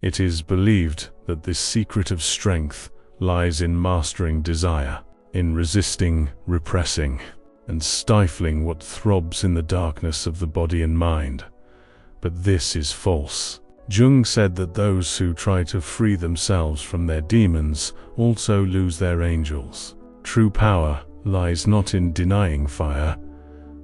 It is believed that the secret of strength lies in mastering desire, in resisting, repressing, and stifling what throbs in the darkness of the body and mind. But this is false. Jung said that those who try to free themselves from their demons also lose their angels. True power lies not in denying fire,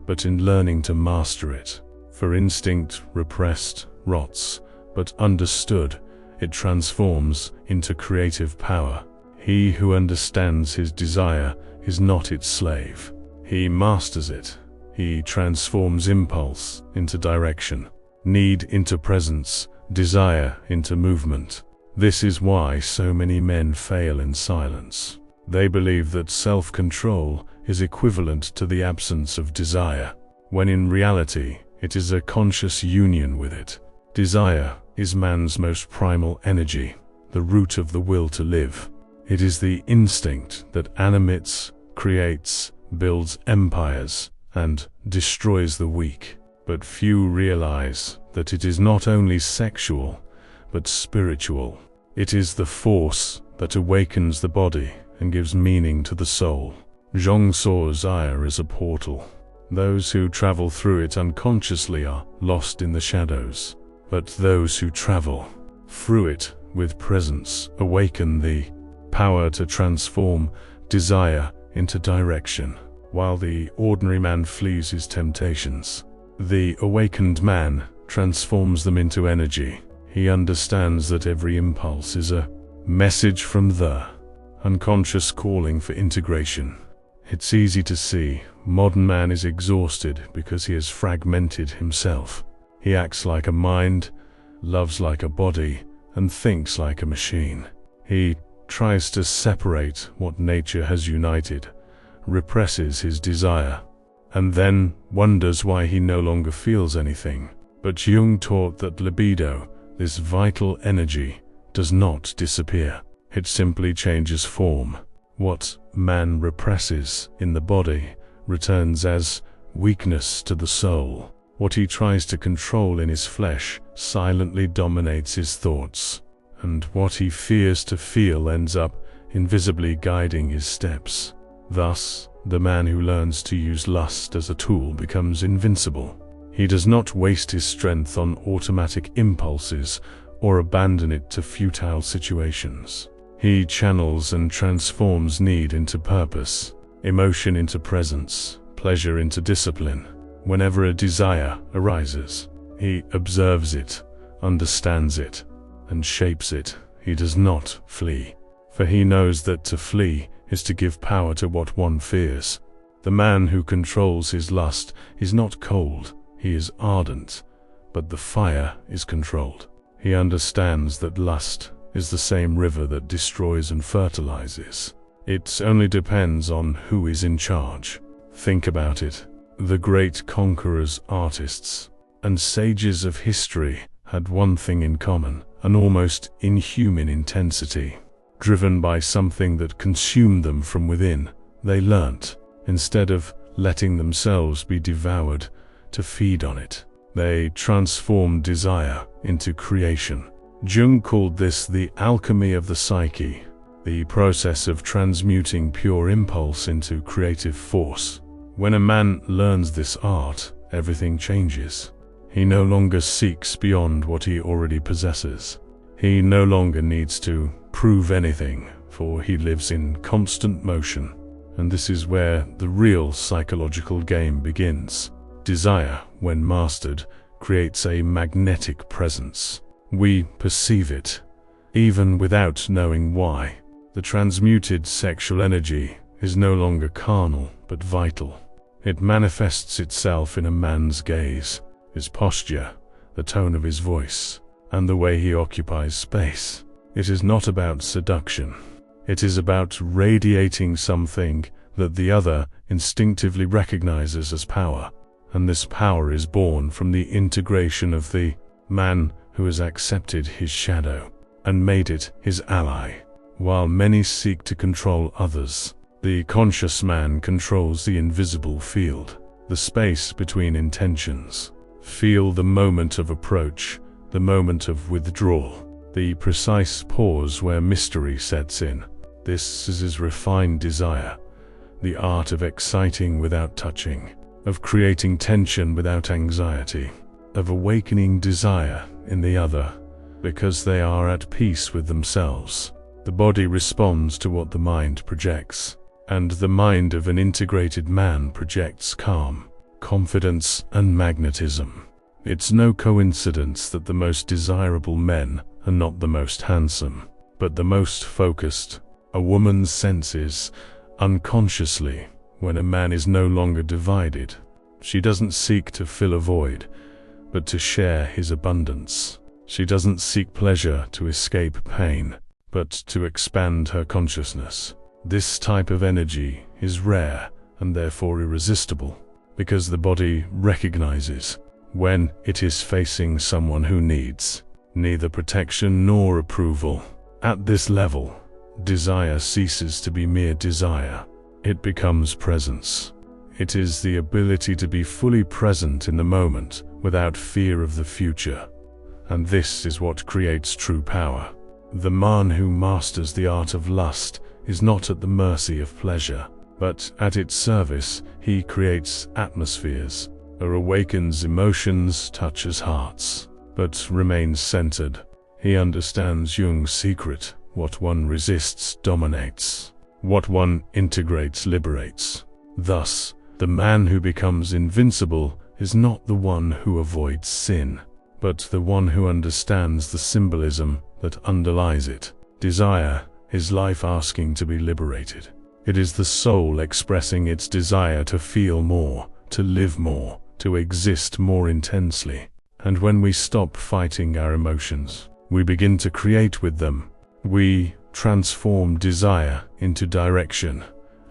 but in learning to master it. For instinct, repressed, rots, but understood, it transforms into creative power. He who understands his desire is not its slave. He masters it. He transforms impulse into direction, need into presence, desire into movement. This is why so many men fail in silence. They believe that self-control is equivalent to the absence of desire, when in reality it is a conscious union with it. Desire is man's most primal energy, the root of the will to live. It is the instinct that animates, creates, builds empires, and destroys the weak. But few realize that it is not only sexual, but spiritual. It is the force that awakens the body and gives meaning to the soul. Jung saw desire as a portal. Those who travel through it unconsciously are lost in the shadows. But those who travel through it with presence awaken the power to transform desire into direction. While the ordinary man flees his temptations, the awakened man transforms them into energy. He understands that every impulse is a message from the unconscious calling for integration. It's easy to see modern man is exhausted because he has fragmented himself. He acts like a mind, loves like a body, and thinks like a machine. He tries to separate what nature has united, represses his desire, and then wonders why he no longer feels anything. But Jung taught that libido, this vital energy, does not disappear. It simply changes form. What man represses in the body returns as weakness to the soul. What he tries to control in his flesh silently dominates his thoughts, and what he fears to feel ends up invisibly guiding his steps. Thus, the man who learns to use lust as a tool becomes invincible. He does not waste his strength on automatic impulses or abandon it to futile situations. He channels and transforms need into purpose, emotion into presence, pleasure into discipline. Whenever a desire arises, he observes it, understands it, and shapes it. He does not flee, for he knows that to flee is to give power to what one fears. The man who controls his lust is not cold, he is ardent, but the fire is controlled. He understands that lust is the same river that destroys and fertilizes. It only depends on who is in charge. Think about it. The great conquerors, artists, and sages of history had one thing in common: an almost inhuman intensity. Driven by something that consumed them from within, they learnt, instead of letting themselves be devoured, to feed on it. They transformed desire into creation. Jung called this the alchemy of the psyche, the process of transmuting pure impulse into creative force. When a man learns this art, everything changes. He no longer seeks beyond what he already possesses. He no longer needs to prove anything, for he lives in constant motion. And this is where the real psychological game begins. Desire, when mastered, creates a magnetic presence. We perceive it, even without knowing why. The transmuted sexual energy is no longer carnal, but vital. It manifests itself in a man's gaze, his posture, the tone of his voice, and the way he occupies space. It is not about seduction. It is about radiating something that the other instinctively recognizes as power. And this power is born from the integration of the man who has accepted his shadow and made it his ally. While many seek to control others, the conscious man controls the invisible field, the space between intentions. Feel the moment of approach, the moment of withdrawal. the precise pause where mystery sets in. This is his refined desire, the art of exciting without touching, of creating tension without anxiety, of awakening desire in the other, because they are at peace with themselves. The body responds to what the mind projects, and the mind of an integrated man projects calm, confidence, and magnetism. It's no coincidence that the most desirable men are not the most handsome, but the most focused. A woman senses, unconsciously, when a man is no longer divided. She doesn't seek to fill a void, but to share his abundance. She doesn't seek pleasure to escape pain, but to expand her consciousness. This type of energy is rare and therefore irresistible, because the body recognizes when it is facing someone who needs neither protection nor approval. At this level, desire ceases to be mere desire. It becomes presence. It is the ability to be fully present in the moment without fear of the future. And this is what creates true power. The man who masters the art of lust is not at the mercy of pleasure, but at its service. He creates atmospheres, or awakens emotions, touches hearts, but remains centered. He understands Jung's secret: what one resists dominates, what one integrates liberates. Thus, the man who becomes invincible is not the one who avoids sin, but the one who understands the symbolism that underlies it. Desire is life asking to be liberated. It is the soul expressing its desire to feel more, to live more, to exist more intensely. And when we stop fighting our emotions, we begin to create with them. We transform desire into direction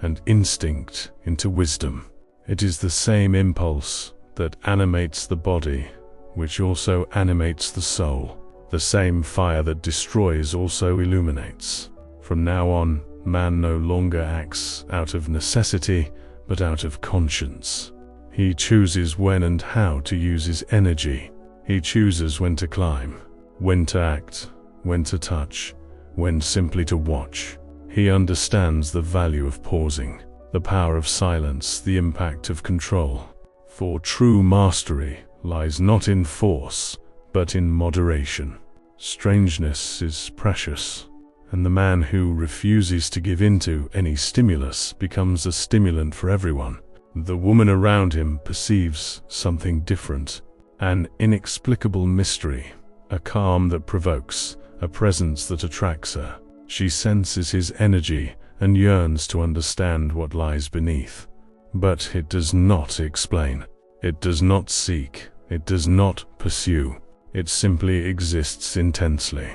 and instinct into wisdom. It is the same impulse that animates the body, which also animates the soul. The same fire that destroys also illuminates. From now on, man no longer acts out of necessity, but out of conscience. He chooses when and how to use his energy. He chooses when to climb, when to act, when to touch, when simply to watch. He understands the value of pausing, the power of silence, the impact of control. For true mastery lies not in force, but in moderation. Strangeness is precious, and the man who refuses to give in to any stimulus becomes a stimulant for everyone. The woman around him perceives something different, an inexplicable mystery, a calm that provokes, a presence that attracts her. She senses his energy and yearns to understand what lies beneath. But it does not explain. It does not seek. It does not pursue. It simply exists intensely.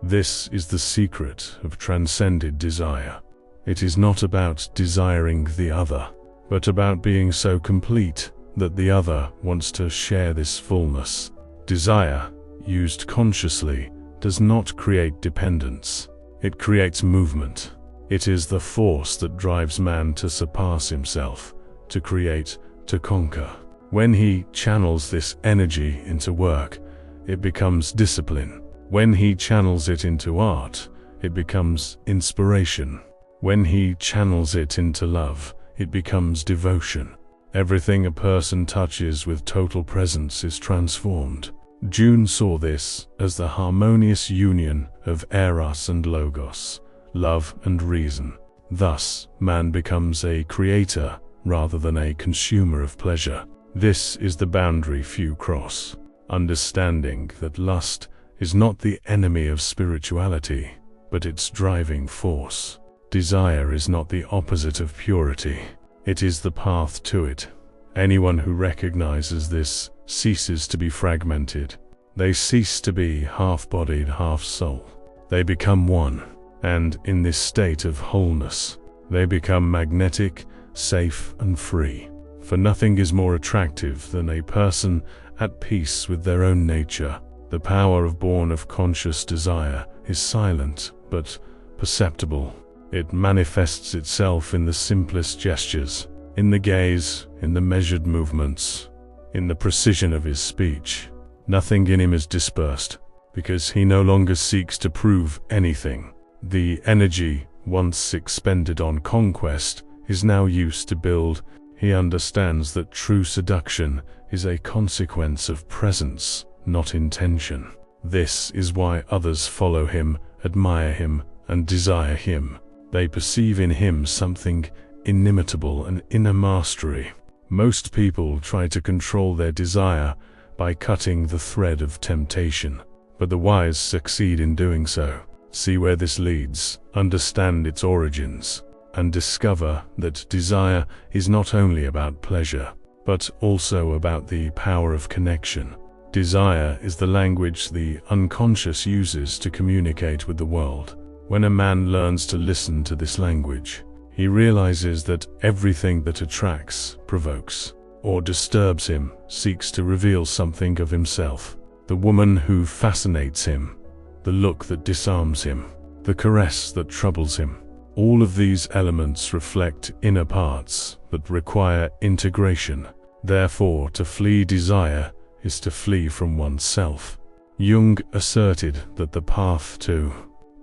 This is the secret of transcended desire. It is not about desiring the other, but about being so complete that the other wants to share this fullness. Desire, used consciously, does not create dependence. It creates movement. It is the force that drives man to surpass himself, to create, to conquer. When he channels this energy into work, it becomes discipline. When he channels it into art, it becomes inspiration. When he channels it into love, it becomes devotion. Everything a person touches with total presence is transformed. Jung saw this as the harmonious union of eros and logos, love and reason. Thus, man becomes a creator rather than a consumer of pleasure. This is the boundary few cross. Understanding that lust is not the enemy of spirituality, but its driving force. Desire is not the opposite of purity. It is the path to it. Anyone who recognizes this ceases to be fragmented. They cease to be half-bodied, half-soul. They become one, and in this state of wholeness, they become magnetic, safe, and free. For nothing is more attractive than a person at peace with their own nature. The power born of conscious desire is silent but perceptible. It manifests itself in the simplest gestures, in the gaze, in the measured movements, in the precision of his speech. Nothing in him is dispersed. because he no longer seeks to prove anything. The energy, once expended on conquest, is now used to build. He understands that true seduction is a consequence of presence, not intention. This is why others follow him, admire him, and desire him. They perceive in him something inimitable and inner mastery. Most people try to control their desire by cutting the thread of temptation, but the wise succeed in doing so. See where this leads, understand its origins, and discover that desire is not only about pleasure, but also about the power of connection. Desire is the language the unconscious uses to communicate with the world. When a man learns to listen to this language, he realizes that everything that attracts, provokes, or disturbs him seeks to reveal something of himself. The woman who fascinates him, the look that disarms him, the caress that troubles him. All of these elements reflect inner parts that require integration. Therefore, to flee desire is to flee from oneself. Jung asserted that the path to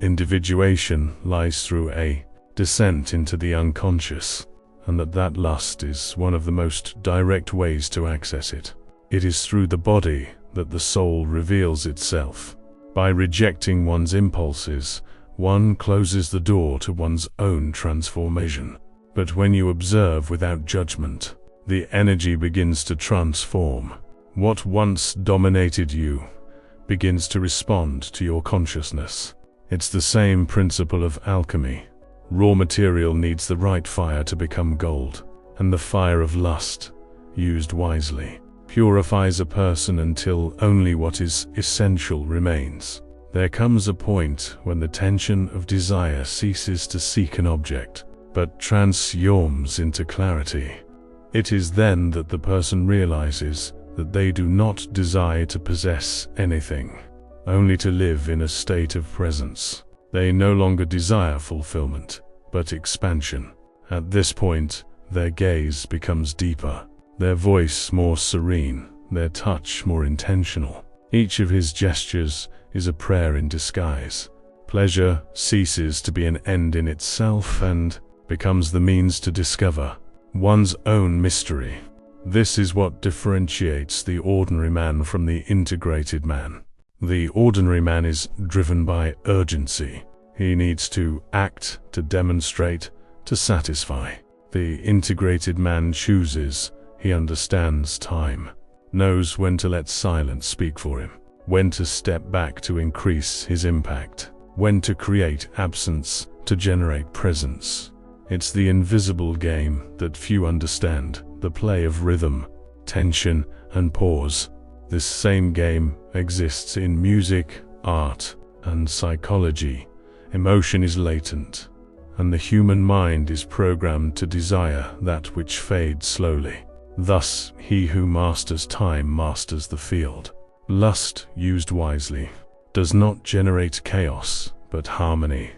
individuation lies through a descent into the unconscious, and that lust is one of the most direct ways to access it. It is through the body that the soul reveals itself. By rejecting one's impulses, one closes the door to one's own transformation. But when you observe without judgment, the energy begins to transform. What once dominated you begins to respond to your consciousness. It's the same principle of alchemy. Raw material needs the right fire to become gold, and the fire of lust, used wisely, purifies a person until only what is essential remains. There comes a point when the tension of desire ceases to seek an object, but transforms into clarity. It is then that the person realizes that they do not desire to possess anything, only to live in a state of presence. They no longer desire fulfillment, but expansion. At this point, their gaze becomes deeper, their voice more serene, their touch more intentional. Each of his gestures is a prayer in disguise. Pleasure ceases to be an end in itself and becomes the means to discover one's own mystery. This is what differentiates the ordinary man from the integrated man. The ordinary man is driven by urgency. He needs to act, to demonstrate, to satisfy. The integrated man chooses. He understands time, knows when to let silence speak for him, when to step back to increase his impact, when to create absence to generate presence. It's the invisible game that few understand, the play of rhythm, tension, and pause. This same game exists in music, art, and psychology. Emotion is latent, and the human mind is programmed to desire that which fades slowly. Thus, he who masters time masters the field. Lust, used wisely, does not generate chaos, but harmony.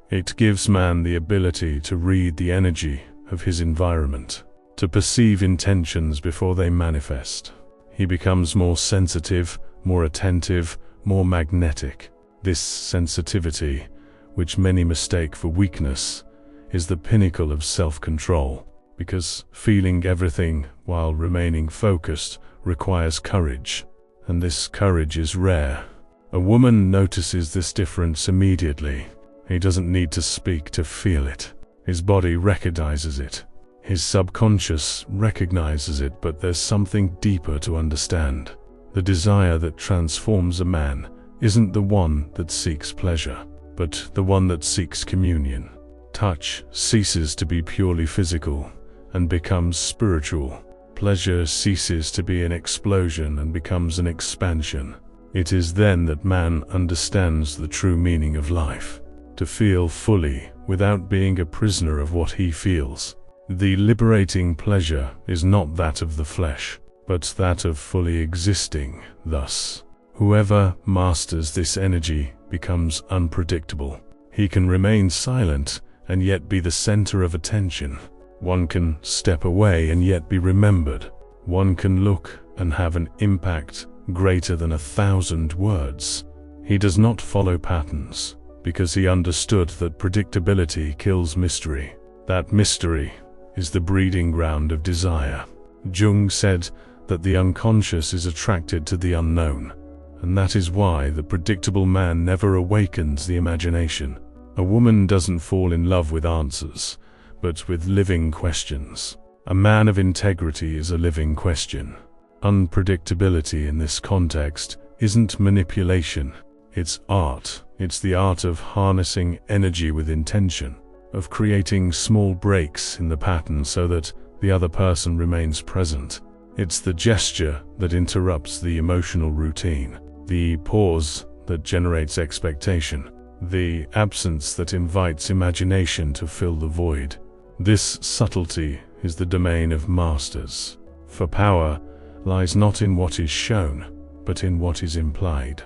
It gives man the ability to read the energy of his environment, to perceive intentions before they manifest. He becomes more sensitive, more attentive, more magnetic. This sensitivity, which many mistake for weakness, is the pinnacle of self-control, because feeling everything while remaining focused requires courage, and this courage is rare. A woman notices this difference immediately. He doesn't need to speak to feel it. His body recognizes it. His subconscious recognizes it, but there's something deeper to understand. The desire that transforms a man isn't the one that seeks pleasure, but the one that seeks communion. Touch ceases to be purely physical and becomes spiritual. Pleasure ceases to be an explosion and becomes an expansion. It is then that man understands the true meaning of life, to feel fully without being a prisoner of what he feels. The liberating pleasure is not that of the flesh, but that of fully existing. Thus, whoever masters this energy becomes unpredictable. He can remain silent and yet be the center of attention. One can step away and yet be remembered. One can look and have an impact greater than 1,000 words. He does not follow patterns, because he understood that predictability kills mystery. That mystery is the breeding ground of desire. Jung said that the unconscious is attracted to the unknown, and that is why the predictable man never awakens the imagination. A woman doesn't fall in love with answers, but with living questions. A man of integrity is a living question. Unpredictability in this context isn't manipulation, it's art. It's the art of harnessing energy with intention, of creating small breaks in the pattern so that the other person remains present. It's the gesture that interrupts the emotional routine, the pause that generates expectation, the absence that invites imagination to fill the void. This subtlety is the domain of masters. For power lies not in what is shown, but in what is implied.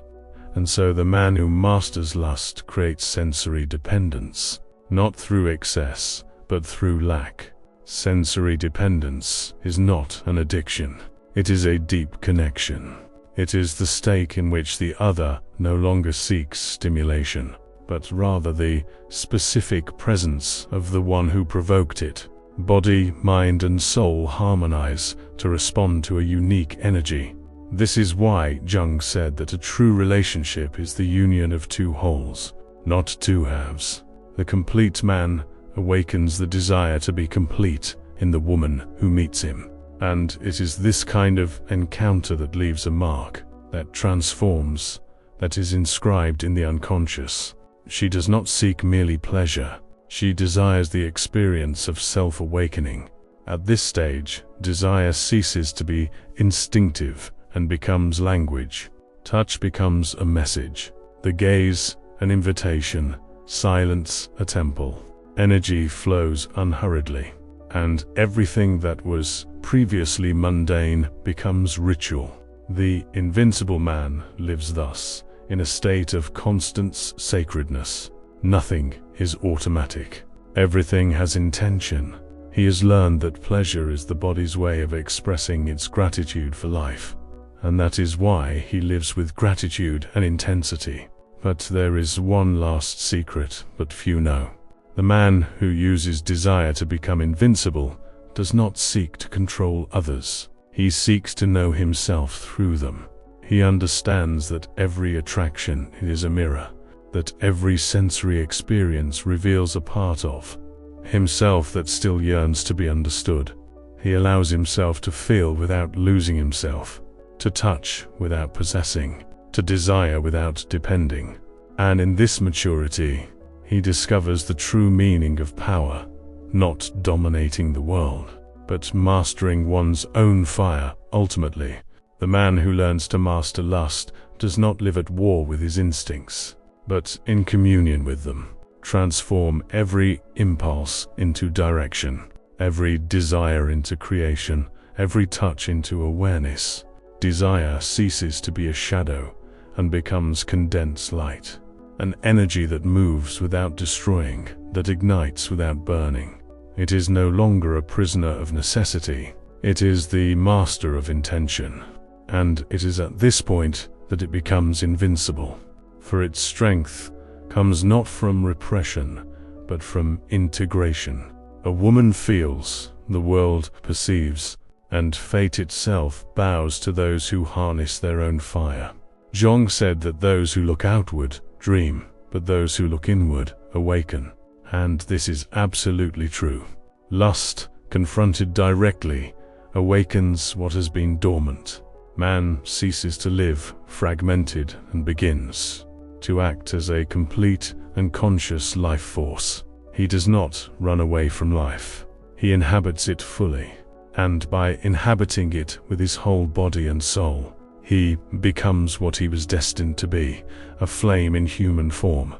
And so the man who masters lust creates sensory dependence, not through excess, but through lack. Sensory dependence is not an addiction. It is a deep connection. It is the state in which the other no longer seeks stimulation, but rather the specific presence of the one who provoked it. Body, mind, and soul harmonize to respond to a unique energy. This is why Jung said that a true relationship is the union of two wholes, not two halves. The complete man awakens the desire to be complete in the woman who meets him. And it is this kind of encounter that leaves a mark, that transforms, that is inscribed in the unconscious. She does not seek merely pleasure. She desires the experience of self-awakening. At this stage, desire ceases to be instinctive and becomes language. Touch becomes a message. The gaze, an invitation. Silence, a temple. Energy flows unhurriedly. And everything that was previously mundane becomes ritual. The invincible man lives thus, in a state of constant sacredness. Nothing is automatic. Everything has intention. He has learned that pleasure is the body's way of expressing its gratitude for life. And that is why he lives with gratitude and intensity. But there is one last secret that few know. The man who uses desire to become invincible does not seek to control others. He seeks to know himself through them. He understands that every attraction is a mirror, that every sensory experience reveals a part of himself that still yearns to be understood. He allows himself to feel without losing himself, to touch without possessing, to desire without depending. And in this maturity, he discovers the true meaning of power, not dominating the world, but mastering one's own fire. Ultimately, the man who learns to master lust does not live at war with his instincts, but in communion with them. Transform every impulse into direction, every desire into creation, every touch into awareness. Desire ceases to be a shadow and becomes condensed light, an energy that moves without destroying, that ignites without burning. It is no longer a prisoner of necessity. It is the master of intention. And it is at this point that it becomes invincible. For its strength comes not from repression, but from integration. A woman feels, the world perceives, and fate itself bows to those who harness their own fire. Jung said that those who look outward dream, but those who look inward awaken. And this is absolutely true. Lust, confronted directly, awakens what has been dormant. Man ceases to live fragmented and begins to act as a complete and conscious life force. He does not run away from life. He inhabits it fully. And by inhabiting it with his whole body and soul, he becomes what he was destined to be, a flame in human form.